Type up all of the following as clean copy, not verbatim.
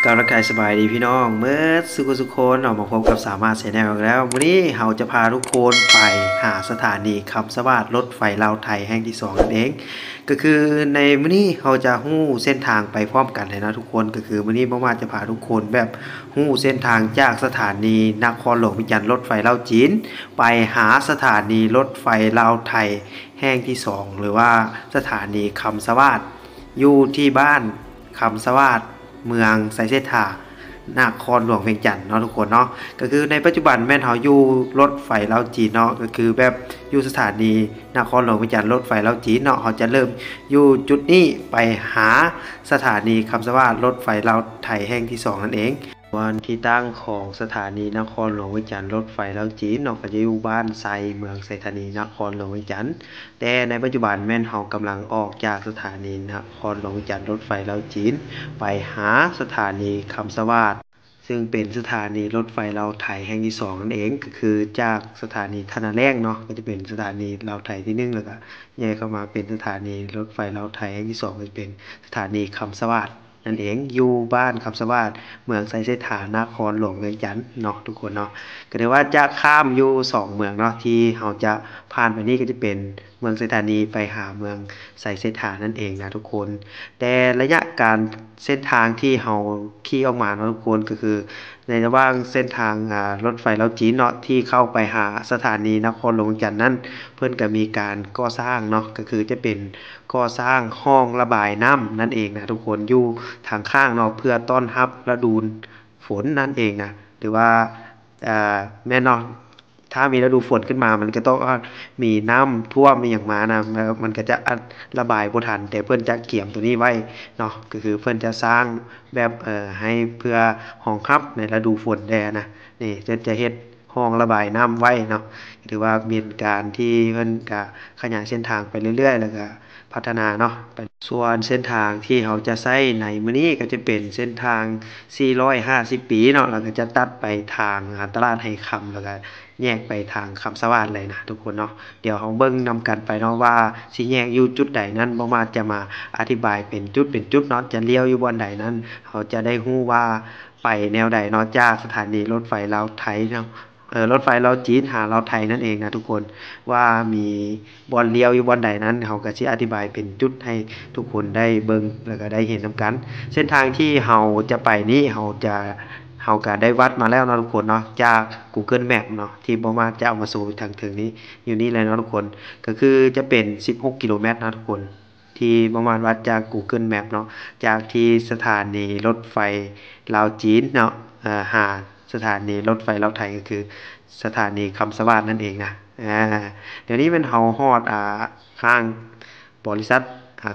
กำลังกายสบายดีพี่น้องเมื่อสุขคนออกมาพบกับสามารถเสียแนวแล้ววันนี้เราจะพาทุกคนไปหาสถานีคำสวัสดิ์รถไฟลาวไทยแห่งที่2นั่นเองก็คือในมื้อนี้เราจะหู้เส้นทางไปพร้อมกันเลยนะทุกคนก็คือมื้อนี้บ่ว่าจะพาทุกคนแบบหู้เส้นทางจากสถานีนครหลวงวิจันทร์รถไฟลาวจีนไปหาสถานีรถไฟลาวไทยแห่งที่2หรือว่าสถานีคำสวัสดิ์อยู่ที่บ้านคำสวัสดิ์เมืองไซเซธานครหลวงเวียงจันทน์เนาะทุกคนเนาะก็คือในปัจจุบันแม่นเฮาอยู่รถไฟลาวจีนเนาะก็คือแบบอยู่สถานีนครหลวงเวียงจันทน์รถไฟลาวจีนเนาะเขาจะเริ่มอยู่จุดนี้ไปหาสถานีคำสวัสดิ์รถไฟลาวไทยแห่งที่2นั่นเองวันที่ตั้งของสถานีนครหลวงเวียงจันทน์รถไฟลาวจีนเนาะก็จะอยู่บ้านไซเมืองไซธานีนครหลวงเวียงจันทน์แต่ในปัจจุบันแม่นเฮากำลังออกจากสถานีนครหลวงเวียงจันทน์รถไฟลาวจีนไปหาสถานีคำสวัสดิ์ซึ่งเป็นสถานีรถไฟลาวไทยแห่งที่2นั่นเองก็คือจากสถานีท่านาแร่งเนาะก็จะเป็นสถานีลาวไทยที่1แล้วก็แยกเข้ามาเป็นสถานีรถไฟลาวไทยแห่งที่2ก็จะเป็นสถานีคำสวัสดิ์นั่นเองอยู่บ้านคำสวัสดิ์เมืองไซเซธานครหลวงเวียงจันทน์เนาะทุกคนเนาะก็ถือว่าจะข้ามอยู่2เมืองเนาะที่เราจะผ่านไปนี้ก็จะเป็นเมืองไซธานีไปหาเมืองไซเซธานั่นเองนะทุกคนแต่ระยะการเส้นทางที่เราขี่ออกมาเนาะทุกคนก็คือในระหว่างเส้นทางรถไฟลาวจีนเนาะที่เข้าไปหาสถานีนครหลวงเวียงจันทน์นั้นเพิ่นก็มีการก่อสร้างเนาะก็คือจะเป็นก่อสร้างห้องระบายน้ำนั่นเองนะทุกคนอยู่ทางข้างเนาะเพื่อต้อนรับฤดูฝนนั่นเองนะหรือว่าแม่นเนาะถ้ามีฤดูฝนขึ้นมามันก็ต้องมีน้ำท่วมมีอย่างมานะมันก็จะระบายบ่ทันแต่เพิ่นจะเกี่ยมตัวนี้ไว้เนาะก็คือเพิ่นจะสร้างแบบให้เพื่อรองรับในฤดูฝนแดนะนี่จะเฮ็ดห้องระบายน้ำไว้เนาะถือว่าเป็นการที่เพิ่นก็ขยายเส้นทางไปเรื่อยๆแล้วก็พัฒนาเนาะส่วนเส้นทางที่เขาจะใช้ในมื้อนี้ก็จะเป็นเส้นทาง450ปีเนาะแล้วก็จะตัดไปทางตลาดไหคำแล้วก็แยกไปทางคำสวัสดิ์เลยนะทุกคนเนาะเดี๋ยวเราเบิ่งนำกันไปเนาะว่าสิแยกอยู่จุดใดนั้นบ่มาจะมาอธิบายเป็นจุดเนาะจะเลี้ยวอยู่บ่อนใดนั้นเขาจะได้ฮู้ว่าไปแนวใดเนาะจากสถานีรถไฟลาวไทยเนาะรถไฟลาวจีนหาลาวไทยนั่นเองนะทุกคนว่ามีบ่อนเลี้ยวอยู่บ่อนใดนั้นเขาก็สิอธิบายเป็นจุดให้ทุกคนได้เบิ่งแล้วก็ได้เห็นนำกันเส้นทางที่เราจะไปนี้เราก็ได้วัดมาแล้วเนาะทุกคนเนาะจาก Google Map เนาะที่บ่มาจะเอามาสู่ทางถึงนี้อยู่นี่เลยเนาะทุกคนก็คือจะเป็น16กิโลเมตรนะทุกคนที่ประมาณวัดจาก Google Map เนาะจากที่สถานีรถไฟลาวจีนเนาะหาสถานีรถไฟลาวไทยก็คือสถานีคำสวัสดิ์นั่นเองนะเดี๋ยวนี้เป็นเฮาฮอดข้างบริษัท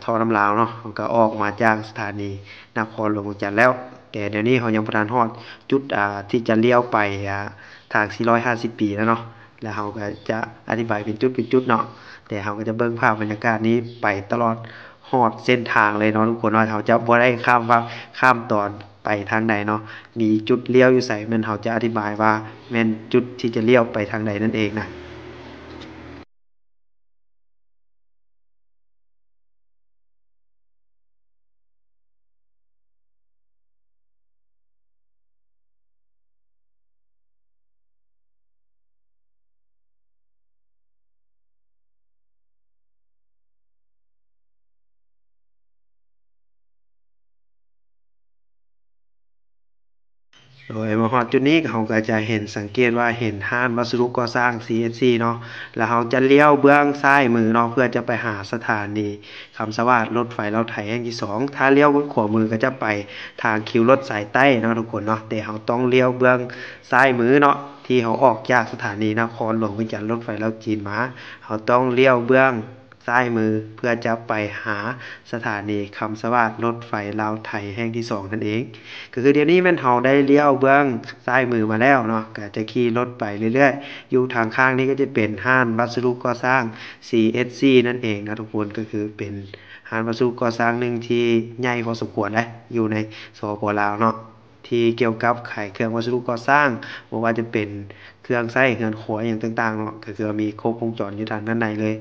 ท่อน้ำลาวเนาะก็ออกมาจากสถานีนครหลวงจันทน์แล้วแต่เดี๋ยวนี้เขายังบ่ทันฮอดจุดที่จะเลี้ยวไปทาง450ปีแล้วเนาะแล้วเราก็จะอธิบายเป็นจุดเนาะแต่เราก็จะเบิ่งภาพบรรยากาศนี้ไปตลอดฮอดเส้นทางเลยเนาะทุกคนว่าเราจะบ่ได้ข้ามตอนไปทางใดเนาะมีจุดเลี้ยวอยู่ไสแม่นเราจะอธิบายว่าแม่นจุดที่จะเลี้ยวไปทางใดนั่นเองนะ โดยมาฮอดจุดนี้เราก็จะเห็นสังเกตว่าเห็นห้านวัสดุก่อสร้าง CSC เนาะแล้วเราจะเลี้ยวเบื้องซ้ายมือเนาะเพื่อจะไปหาสถานีคำสวัสดิ์รถไฟลาวไทยแห่งที่2ถ้าเลี้ยวเบื้องขวามือก็จะไปทางคิวรถสายใต้เนาะทุกคนเนาะแต่เราต้องเลี้ยวเบื้องซ้ายมือเนาะที่เราออกจากสถานีนครหลวงเวียงจันทน์รถไฟลาวจีนมาเราต้องเลี้ยวเบื้องซ้ายมือเพื่อจะไปหาสถานีคำสวัสดิ์รถไฟลาวไทยแห่งที่2นั่นเอง ก็คือเดี๋ยวนี้แม่นเราได้เลี้ยวเบื้องซ้ายมือมาแล้วเนาะก็จะขี่รถไปเรื่อยๆอยู่ทางข้างนี้ก็จะเป็นห้านวัสดุก่อสร้าง CSC นั่นเองนะทุกคนก็คือเป็นห้านวัสดุก่อสร้างหนึ่งที่ใหญ่พอสมควรนะอยู่ในสปปลาวเนาะที่เกี่ยวกับขายเครื่องวัสดุก่อสร้างบ่ว่าจะเป็นเครื่องใช้เรือนครัวอย่างต่างๆเนาะก็คือมีครบวงจรอยู่ทางด้านในเลย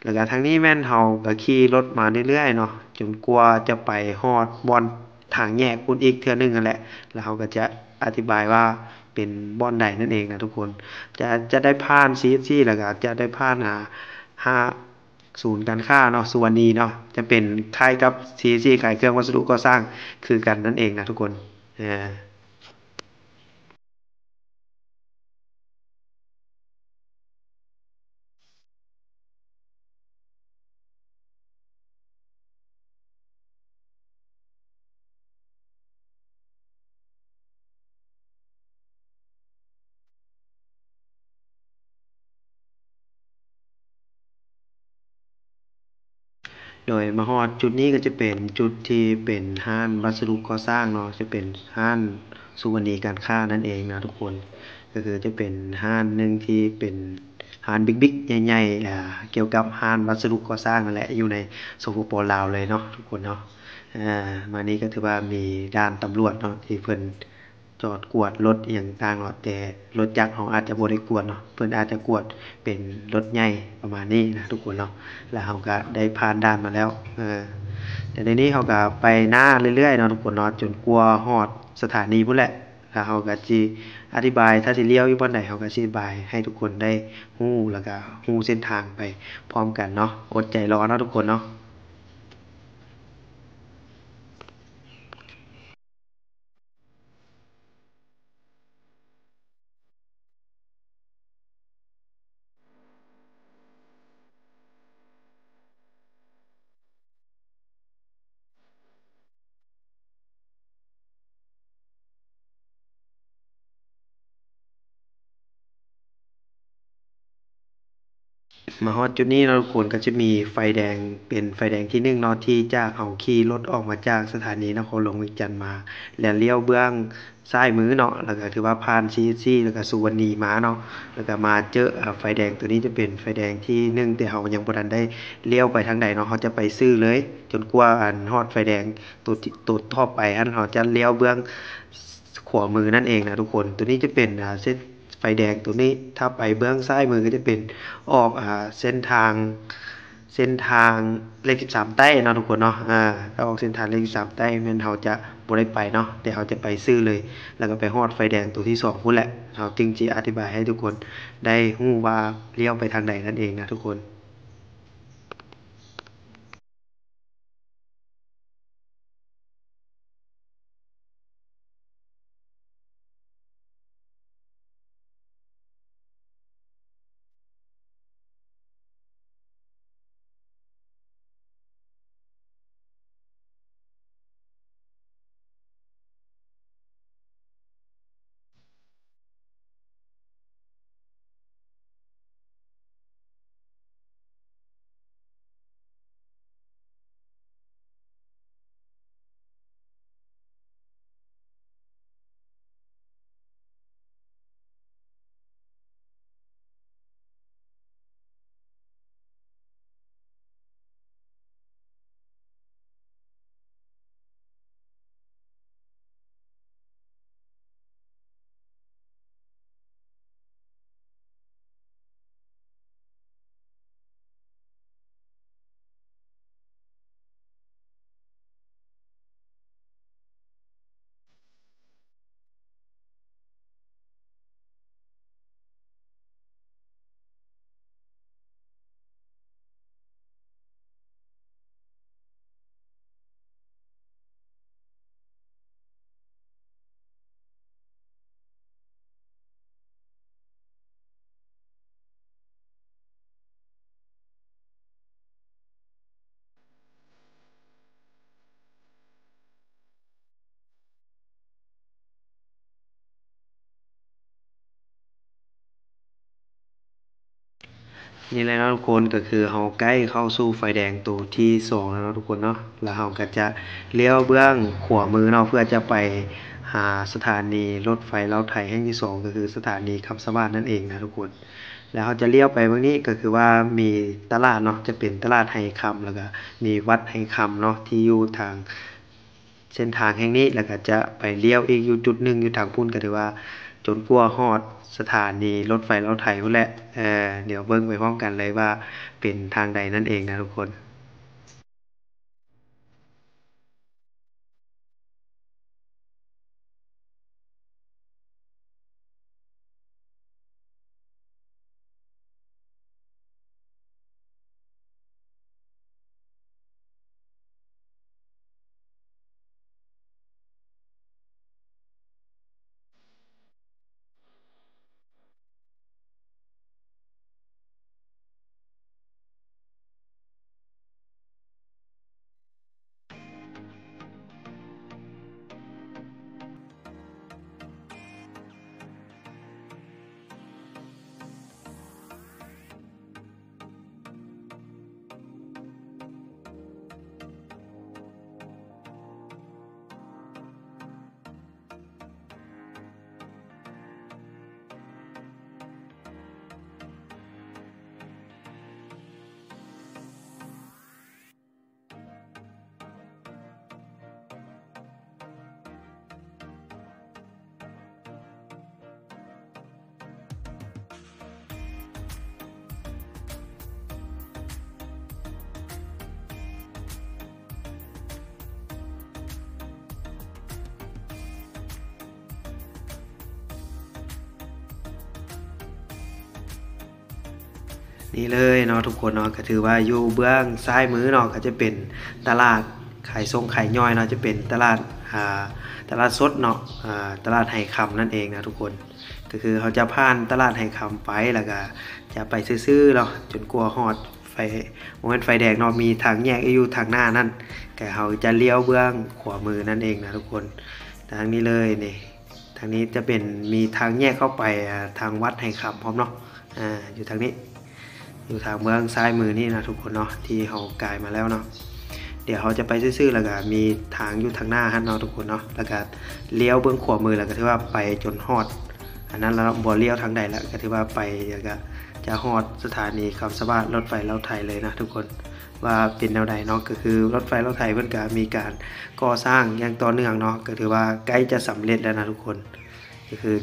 แล้วก็ทางนี้แม่นเราก็ขี่รถมาเรื่อยๆเนาะจนกว่าจะไปฮอดบ่อน ทางแยกคุณอีกเทื่อนึงนั่นแหละแล้วเขาก็จะอธิบายว่าเป็นบ่อนใดนั่นเองนะทุกคนจะได้ผ่าน CFC แล้วก็จะได้ผ่านห้าศูนย์การค้าเนาะสุวรรณีเนาะจะเป็นคล้ายกับ CFC ขายเครื่องวัสดุก่อสร้างคือกันนั่นเองนะทุกคนเออ โดยมาฮอดจุดนี้ก็จะเป็นจุดที่เป็นห้านวัสดุก่อสร้างเนาะจะเป็นห้านสุวรรณีการค้านั่นเองนะทุกคนก็คือจะเป็นห้านหนึ่งที่เป็นห้านบิ๊กๆใหญ่ๆเกี่ยวกับห้านวัสดุก่อสร้างนั่นแหละอยู่ในสปปลาวเลยเนาะทุกคนเนาะมานี้ก็ถือว่ามีด่านตำรวจเนาะที่เพิ่นจอดกวดรถอหย่างต่างเนาะแต่รถจักรเขาอาจจะบ่ได้กวดเนาะเพิ่นอาจจะกวดเป็นรถใหญ่ประมาณนี้นะทุกคนเนาะ แล้วเราก็ได้ผ่านด่านมาแล้วแต่ในนี้เขาก็ไปหน้าเรื่อยๆเนาะทุกคนเนาะจนกลัวฮอดสถานีพุ่นแหละแล้วเขาก็จีอธิบายถ้าสิเลี้ยวอยู่บ่อนใดเขาก็สิอธิบายให้ทุกคนได้ฮู้แล้วก็ฮู้เส้นทางไปพร้อมกันเนาะอดใจรอเนาะทุกคนเนาะ มาฮอดจุดนี้เราควรก็จะมีไฟแดงเป็นไฟแดงที่1เนาะที่จะเอาขี่รถออกมาจากสถานีนครหลวงเวียงจันทน์มาแล้วเลี้ยวเบื้องซ้ายมือเนาะแล้วก็ถือว่าผ่าน CFC แล้วก็สุวรรณีมาเนาะแล้วก็มาเจอไฟแดงตัวนี้จะเป็นไฟแดงที่1แต่เรายังบ่ทันได้เลี้ยวไปทางใดเนาะเราจะไปซื้อเลยจนกว่าฮอดไฟแดงตัวต่อไปอันเราจะเลี้ยวเบื้องขวามือนั่นเองนะทุกคนตัวนี้จะเป็นเส้นไฟแดงตัวนี้ถ้าไปเบื้องซ้ายมือก็จะเป็น ออกเส้นทางเลข13ใต้เนาะทุกคนเนาะถ้าออกเส้นทางเลข13ใต้แม่นเราจะบ่ได้ไปเนาะแต่เราจะไปซื้อเลยแล้วก็ไปฮอดไฟแดงตัวที่2พุ่นแหละเราจึงจะอธิบายให้ทุกคนได้ฮู้ว่าเลี้ยวไปทางใดนั่นเองนะทุกคน นี่แหละเนาะทุกคนก็คือเราใกล้เข้าสู่ไฟแดงตัวที่2แล้วเนาะทุกคนเนาะแล้วเราก็จะเลี้ยวเบื้องขวามือเนาะเพื่อจะไปหาสถานีรถไฟลาวไทยแห่งที่2ก็คือสถานีคำสมาทนั่นเองนะทุกคนแล้วเราจะเลี้ยวไปเบื้องนี้ก็คือว่ามีตลาดเนาะจะเป็นตลาดไหคำแล้วก็มีวัดไหคำเนาะที่อยู่ทาง เส้นทางแห่งนี้แล้วก็จะไปเลี้ยวอีกอยู่จุดหนึ่งอยู่ทางพุ่นก็ถือว่าจนกว่าฮอดสถานีรถไฟลาวไทยพุ่นแหละเดี๋ยวเบิ่งไปพร้อมกันเลยว่าเป็นทางใดนั่นเองนะทุกคน นี่เลยเนาะทุกคนเนาะก็ถือว่าอยู่เบื้องซ้ายมือเนาะก็จะเป็นตลาดขายส่งขายย่อยเนาะจะเป็นตลาดตลาดสดเนาะตลาดไหคำนั่นเองนะทุกคนก็คือเขาจะผ่านตลาดไหคำไปแล้วก็จะไปซื้อๆเนาะจนกลัวฮอดไฟโมเมนต์ไฟแดงเนาะมีทางแยกอยู่ทางหน้านั่นแต่เขาจะเลี้ยวเบื้องขวามือนั่นเองนะทุกคนทางนี้เลยนี่ทางนี้จะเป็นมีทางแยกเข้าไปทางวัดไหคำพร้อมเนาะอยู่ทางนี้อยู่ทางเบื้องซ้ายมือนี่นะทุกคนเนาะที่เขากายมาแล้วเนาะเดี๋ยวเขาจะไปซื่อๆแล้วก็มีทางอยู่ทางหน้าฮะเนาะทุกคนเนาะแล้วก็เลี้ยวเบื้องขวามือแล้วก็ถือว่าไปจนฮอดอันนั้นเราบ่เลี้ยวทางใดแล้วก็ถือว่าไปแล้วก็จะฮอดสถานีคำสะบาดรถไฟลาวไทยเลยนะทุกคนว่าเป็นแนวใดเนาะก็คือรถไฟลาวไทยเพิ่นก็มีการก่อสร้างอย่างต่อเนื่องเนาะก็ถือว่าใกล้จะสำเร็จแล้วนะทุกคนก็คือ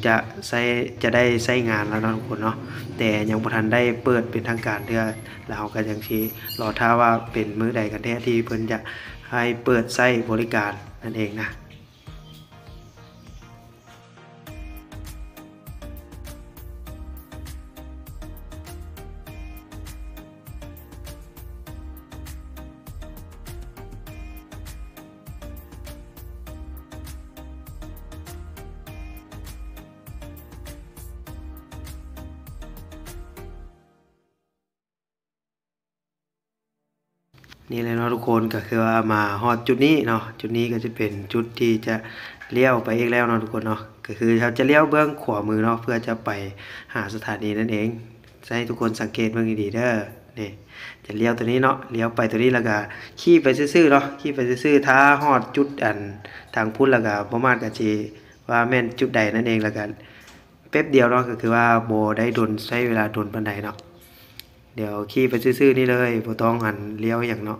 จะได้ใช้งานแล้วนะทุกคนเนาะแต่ยังบ่ทันได้เปิดเป็นทางการเทื่อแล้วเราก็ยังสิรอท่าว่าเป็นมื้อใดกันแท้ที่เพิ่นจะให้เปิดใช้บริการนั่นเองนะนี่เลยเนาะทุกคนก็คือว่ามาฮอดจุดนี้เนาะจุดนี้ก็จะเป็นจุดที่จะเลี้ยวไปอีกแล้วเนาะทุกคนเนาะก็คือเราจะเลี้ยวเบื้องขวามือเนาะเพื่อจะไปหาสถานีนั่นเองให้ทุกคนสังเกตเบื้องดีๆเด้อนี่จะเลี้ยวตัวนี้เนาะเลี้ยวไปตัวนี้แล้วก็ขี่ไปซื่อๆเนาะขี่ไปซื่อๆถ้าฮอดจุดทางพุทธแล้วก็ประมาณก็สิว่าแม่นจุดใดนั่นเองแล้วกันแป๊บเดียวเนาะก็คือว่าโบได้ดนใช้เวลาดนปานใดเนาะเดี๋ยวขี่ไปซื่อๆนี่เลยบ่ต้องเลี้ยวอย่างเนาะ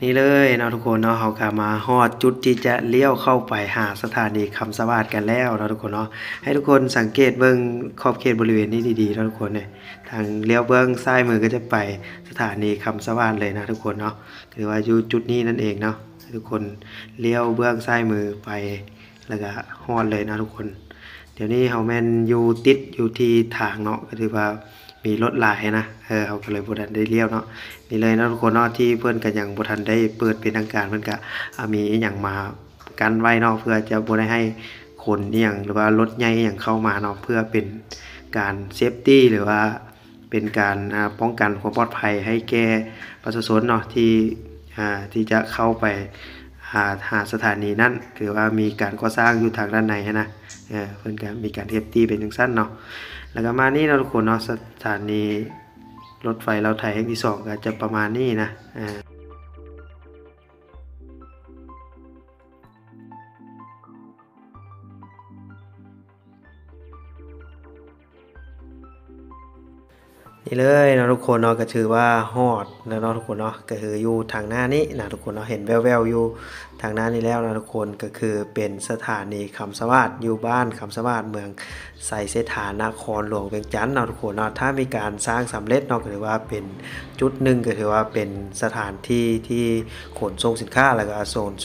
นี่เลยเนาะทุกคนเนาะเขาก็มาฮอดจุดที่จะเลี้ยวเข้าไปหาสถานีคำสวัสดิ์กันแล้วเนาะทุกคนเนาะให้ทุกคนสังเกตเบิ่งขอบเขตบริเวณนี้ดีๆเนาะทุกคนเนี่ยทางเลี้ยวเบิ่งซ้ายมือก็จะไปสถานีคำสวัสดิ์เลยนะทุกคนเนาะคือว่าอยู่จุดนี้นั่นเองเนาะให้ทุกคนเลี้ยวเบื้องซ้ายมือไปแล้วก็ฮอดเลยนะทุกคนเดี๋ยวนี้เฮาแม่นอยู่ติดอยู่ที่ทางเนาะก็ถือว่า มีรถหลายนะเขาก็เลยบ่ทันได้เลี้ยวเนาะนี่เลยเนาะทุกคนเนาะที่เพิ่นก็ยังบ่ทันได้เปิดเป็นทางการเพิ่นก็มีอีหยังมากันไว้เนาะเพื่อจะบ่ได้ให้คนอีหยังหรือว่ารถใหญ่อีหยังเข้ามาเนาะเพื่อเป็นการเซฟตี้หรือว่าเป็นการป้องกันความปลอดภัยให้แก่ประชาชนเนาะที่จะเข้าไปหาสถานีนั้นคือว่ามีการก่อสร้างอยู่ทางด้านในนะเพิ่นก็มีการเซฟตี้เป็นจังซั่นเนาะแล้วก็มานี่เนาะทุกคนเนาะสถานีรถไฟลาวไทยแห่งที่2ก็จะประมาณนี้นะนี่เลยเนาะทุกคนเนาะก็ถือว่าฮอดแล้วเนาะทุกคนเนาะก็คืออยู่ทางหน้านี้นะทุกคนเนาะเห็นแววๆอยู่ทางหน้านี้แล้วนะทุกคนก็คือเป็นสถานีคำสวัสดิ์อยู่บ้านคำสวัสดิ์เมืองไสเสถานครหลวงเวียงจันทน์เนาะทุกคนเนาะถ้ามีการสร้างสำเร็จเนาะก็ถือว่าเป็นจุดหนึ่งก็ถือว่าเป็นสถานที่ที่ขนส่งสินค้าแล้วก็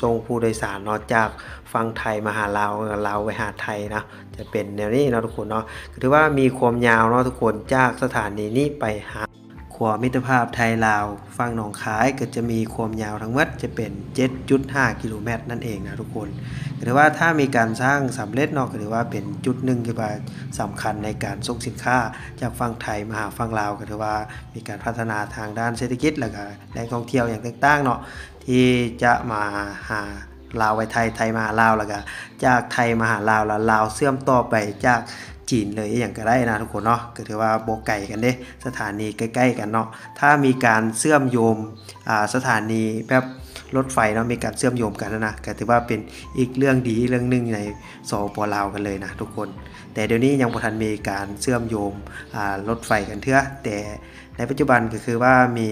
ส่งผู้โดยสารเนาะจากฝั่งไทยมาหาลาวไปหาไทยนะจะเป็นแนวนี้เนาะทุกคนเนาะก็ถือว่ามีความยาวเนาะทุกคนจากสถานีนี้ไปหาขวามิตรภาพไทยลาวฝั่งหนองคายก็จะมีความยาวทั้งหมดจะเป็น 7.5 กิโลเมตรนั่นเองนะทุกคนก็ถือว่าถ้ามีการสร้างสำเร็จเนาะก็ถือว่าเป็นจุดหนึ่งที่ว่าสำคัญในการส่งสินค้าจากฝั่งไทยมาหาฝั่งลาวก็ถือว่ามีการพัฒนาทางด้านเศรษฐกิจแล้วก็แหล่งท่องเที่ยวอย่างต่างๆเนาะที่จะมาหาลาวไปไทยไทยมาหาลาวแล้วก็จากไทยมาหาลาวแล้วลาวเชื่อมต่อไปจากจีนเลยอย่างก็ได้นะทุกคนเนาะก็ถือว่าโบไก่กันเด้สถานีใกล้ๆกันเนาะถ้ามีการเชื่อมโยงสถานีแบบรถไฟเนาะมีการเชื่อมโยงกันนะก็ถือว่าเป็นอีกเรื่องดีเรื่องนึงในสปลาวกันเลยนะทุกคนแต่เดี๋ยวนี้ยังบ่ทันมีการเชื่อมโยงรถไฟกันเถอะแต่ในปัจจุบันก็คือว่ามี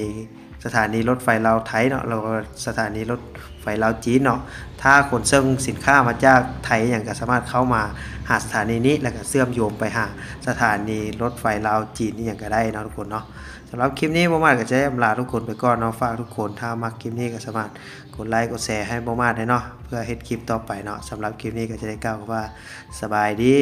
สถานีรถไฟลาวไทยเนาะแล้วก็สถานีรถไฟลาวจีนเนาะถ้าขนส่งสินค้ามาจากไทยอย่างก็สามารถเข้ามาหาสถานีนี้แล้วก็เชื่อมโยงไปหาสถานีรถไฟลาวจีนนี่อย่างก็ได้นะทุกคนเนาะสำหรับคลิปนี้บ่มาดก็จะอำลาทุกคนไปก่อนเนาะฝากทุกคนถ้ามักคลิปนี้ก็สามารถกดไลค์กดแชร์ให้บ่มาดได้เนาะเพื่อเฮ็ดคลิปต่อไปเนาะสำหรับคลิปนี้ก็จะได้กล่าวว่าสบายดี